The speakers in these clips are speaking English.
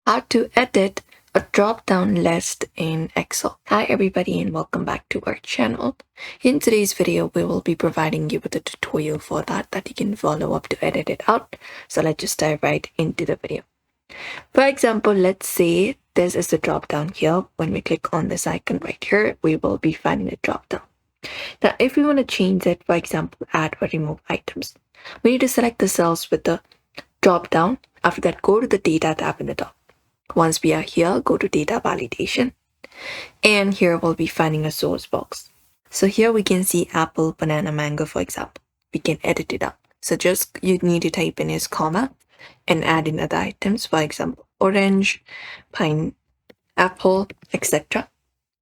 How to edit a drop-down list in Excel. Hi everybody and welcome back to our channel. In today's video, we will be providing you with a tutorial for that you can follow up to edit it out. So let's just dive right into the video. For example, let's say this is the drop-down here. When we click on this icon right here, we will be finding a drop-down. Now, if we want to change it, for example, add or remove items, we need to select the cells with the drop-down. After that, go to the Data tab in the top. Once we are here, go to Data Validation. And here we'll be finding a source box. So here we can see apple, banana, mango, for example. We can edit it out. So just you need to type in his comma and add in other items, for example, orange, pineapple, etc.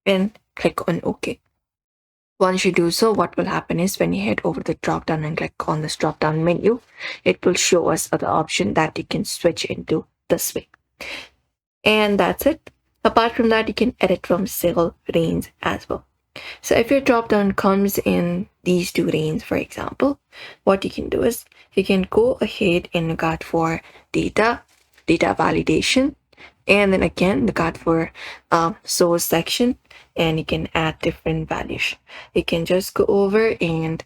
And click on OK. Once you do so, what will happen is when you head over the drop down and click on this drop down menu, it will show us other option that you can switch into this way. And that's it. Apart from that, you can edit from cell range as well. So if your drop down comes in these two ranges, for example, what you can do is you can go ahead and look out for data validation, and then again look out for source section, and you can add different values. You can just go over and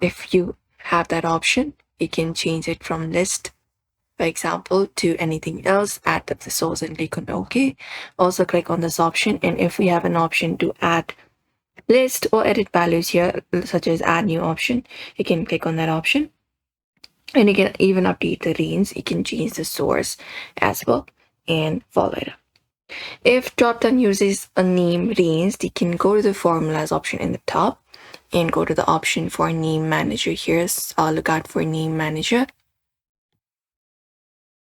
if you have that option, you can change it from list, for example, to anything else, add the source and click on OK. Also click on this option, and if we have an option to add list or edit values here, such as add new option, you can click on that option, and you can even update the range. You can change the source as well and follow it up. If dropdown uses a name range, you can go to the formulas option in the top and go to the option for name manager here. Look out for name manager.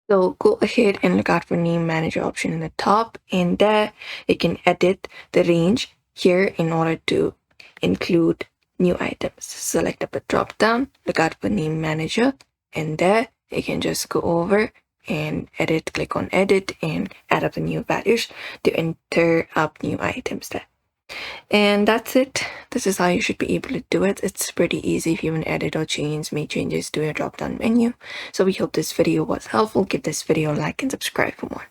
So go ahead and look out for name manager option in the top, and there you can edit the range here in order to include new items. Select up a drop down, look out for name manager, and there you can just go over and edit, click on edit and add up the new values to enter up new items there. And that's it. This is how you should be able to do it. It's pretty easy if you want to edit or make changes to your drop down menu. So we hope this video was helpful. Give this video a like and subscribe for more.